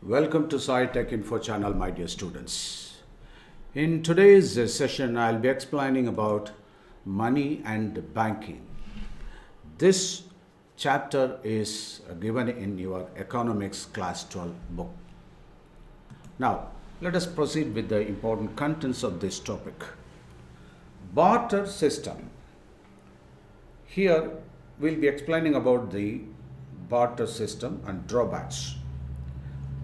Welcome to SciTech Info channel, my dear students. In today's session, I'll be explaining about money and banking. This chapter is given in your economics class 12 book. Now, let us proceed with the important contents of this topic. Barter system. Here, we'll be explaining about the barter system and drawbacks.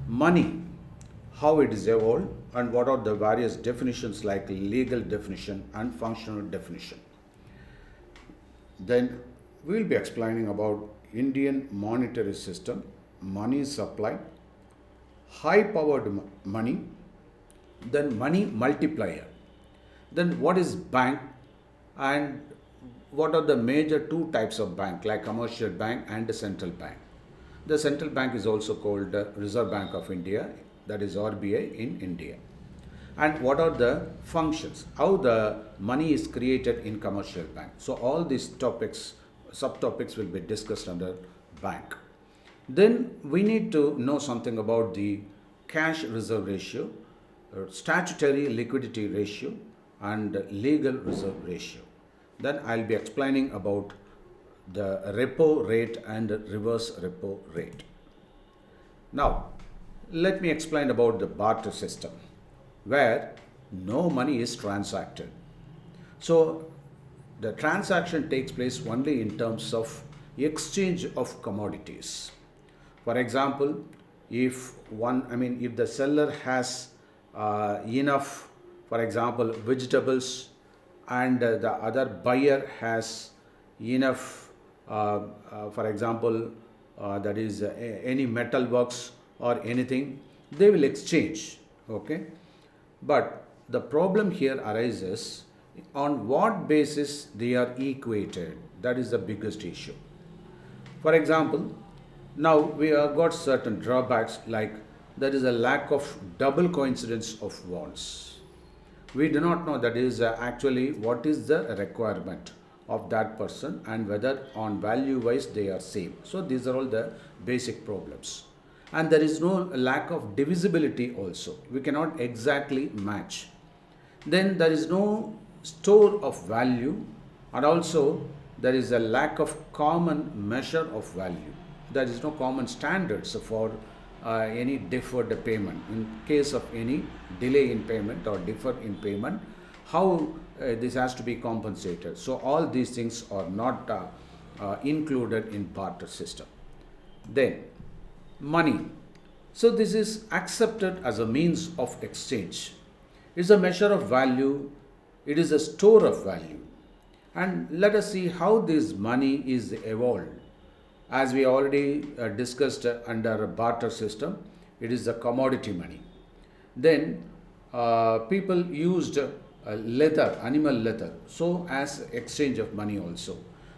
Money, how it is evolved, and what are the various definitions like legal definition and functional definition. Then we will be explaining about Indian monetary system, money supply, high powered money, then money multiplier, then what is bank, and what are the major two types of bank like commercial bank and the central bank. The central bank is also called Reserve Bank of India, that is RBI in India. And what are the functions, how the money is created in commercial bank. So all these topics, subtopics will be discussed under bank. Then we need to know something about the cash reserve ratio, statutory liquidity ratio, and legal reserve ratio. Then I'll be explaining about the repo rate and reverse repo rate. Now, let me explain about the barter system where no money is transacted. So, the transaction takes place only in terms of exchange of commodities. For example, if the seller has enough, for example, vegetables, and the other buyer has enough for example, that is any metal works or anything, they will exchange. Okay, but the problem here arises on what basis they are equated. That is the biggest issue. For example, now we have got certain drawbacks like there is a lack of double coincidence of wants. We do not know that is actually what is the requirement of that person and whether on value wise they are same. So these are all the basic problems. And there is no lack of divisibility also. We cannot exactly match. Then there is no store of value, and also there is a lack of common measure of value. There is no common standards for any deferred payment. In case of any delay in payment or defer in payment, how this has to be compensated. So all these things are not included in barter system. Then money. So this is accepted as a means of exchange. It's a measure of value. It is a store of value. And let us see how this money is evolved. As we already discussed under a barter system, it is the commodity money. Then people used leather, animal leather, so as exchange of money also.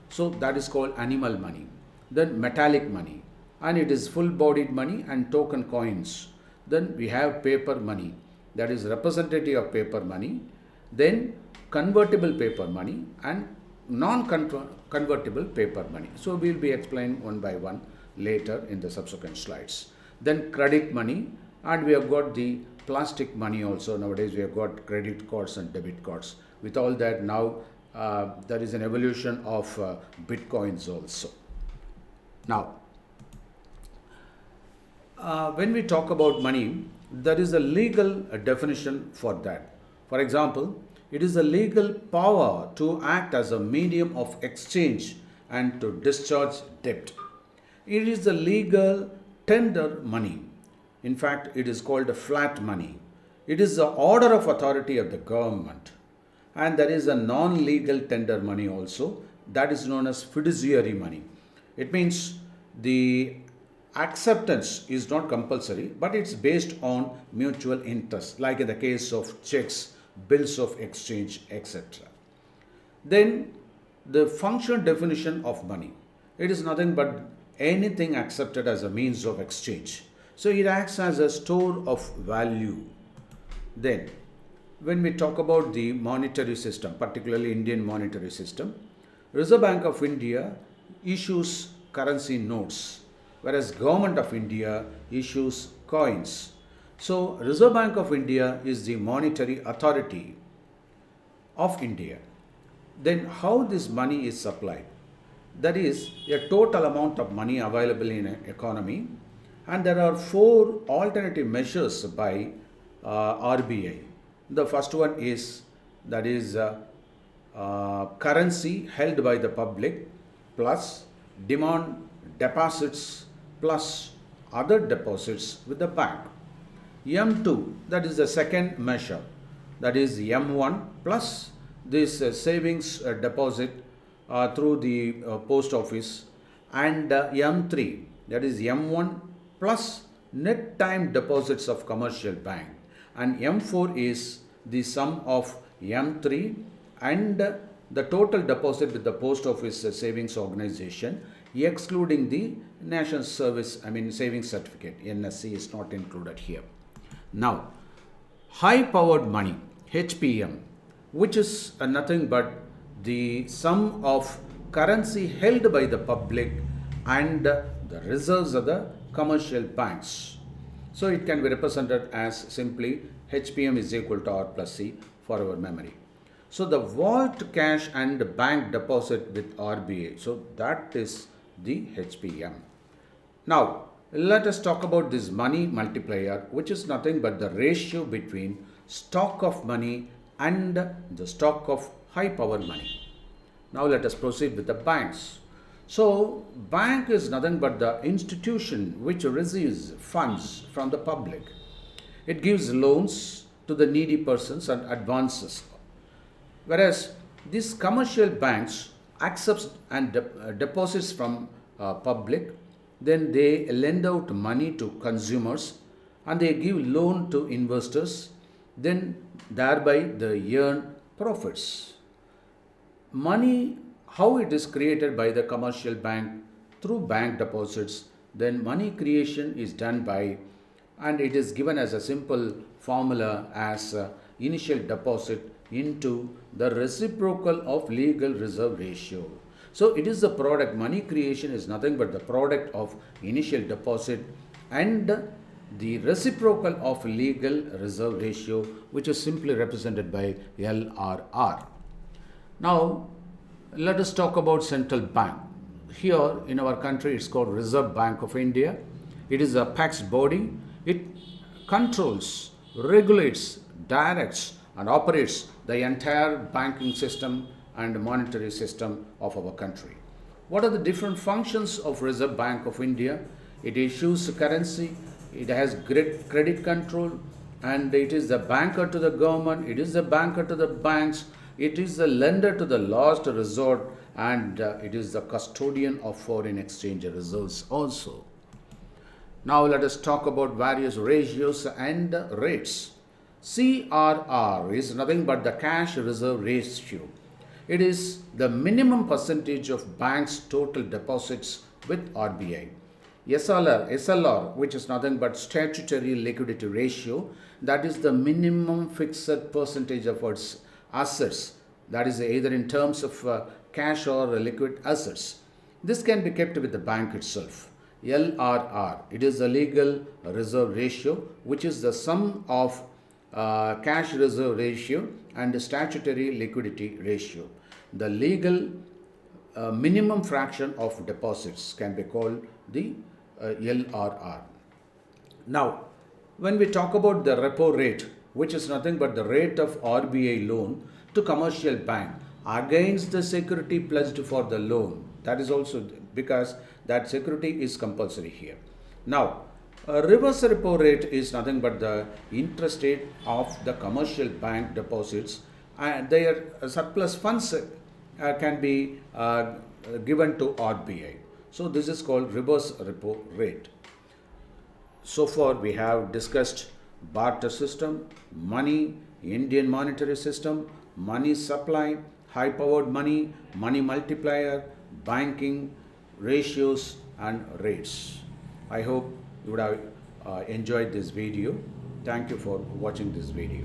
So that is called animal money. Then metallic money, and it is full bodied money and token coins. Then we have paper money, that is representative of paper money. Then convertible paper money and non-convertible paper money. So we will be explaining one by one later in the subsequent slides. Then credit money, and we have got the plastic money also. Nowadays we have got credit cards and debit cards. With all that, now there is an evolution of bitcoins also. Now, when we talk about money, there is a legal definition for that. For example, it is a legal power to act as a medium of exchange and to discharge debt. It is the legal tender money. In fact, it is called a flat money. It is the order of authority of the government. And there is a non-legal tender money also, that is known as fiduciary money. It means the acceptance is not compulsory, but it's based on mutual interest, like in the case of checks, bills of exchange, etc. Then the functional definition of money. It is nothing but anything accepted as a means of exchange. So it acts as a store of value. Then when we talk about the monetary system, particularly Indian monetary system, Reserve Bank of India issues currency notes whereas Government of India issues coins. So Reserve Bank of India is the monetary authority of India. Then how this money is supplied? That is a total amount of money available in an economy, and there are four alternative measures by RBI. The first one is, that is currency held by the public plus demand deposits plus other deposits with the bank. M2, that is the second measure, that is M1 plus this savings deposit through the post office, and M3, that is M1 plus net time deposits of commercial bank, and M4 is the sum of M3 and the total deposit with the post office savings organization, excluding the national service, savings certificate. NSC is not included here. Now, high powered money, HPM, which is nothing but the sum of currency held by the public and the reserves of the commercial banks. So it can be represented as simply HPM is equal to R plus C for our memory. So the vault cash and bank deposit with RBI, so that is the HPM. Now let us talk about this money multiplier, which is nothing but the ratio between stock of money and the stock of high power money. Now let us proceed with the banks. So bank is nothing but the institution which receives funds from the public. It gives loans to the needy persons and advances. Whereas these commercial banks accepts and deposits from public, then they lend out money to consumers and they give loan to investors, then thereby they earn profits. Money, how it is created by the commercial bank through bank deposits, then money creation is done by, and it is given as a simple formula as initial deposit into the reciprocal of legal reserve ratio. So it is the product, money creation is nothing but the product of initial deposit and the reciprocal of legal reserve ratio, which is simply represented by LRR. Now let us talk about central bank. Here in our country it's called Reserve Bank of India. It is a apex body. It controls, regulates, directs and operates the entire banking system and monetary system of our country. What are the different functions of Reserve Bank of India? It issues currency, it has credit control, and it is the banker to the government, it is the banker to the banks, it is the lender to the last resort, and it is the custodian of foreign exchange reserves also. Now let us talk about various ratios and rates. CRR is nothing but the cash reserve ratio. It is the minimum percentage of banks' total deposits with RBI. SLR, which is nothing but statutory liquidity ratio, that is the minimum fixed percentage of its assets, that is either in terms of cash or liquid assets. This can be kept with the bank itself. LRR, it is the legal reserve ratio, which is the sum of cash reserve ratio and statutory liquidity ratio. The legal minimum fraction of deposits can be called the LRR. Now, when we talk about the repo rate, which is nothing but the rate of RBI loan to commercial bank against the security pledged for the loan, that is also because that security is compulsory here. Now, reverse repo rate is nothing but the interest rate of the commercial bank deposits, and their surplus funds can be given to RBI. So this is called reverse repo rate. So far we have discussed barter system, money, Indian monetary system, money supply, high powered money, money multiplier, banking, ratios and rates. I hope you would have enjoyed this video. Thank you for watching this video.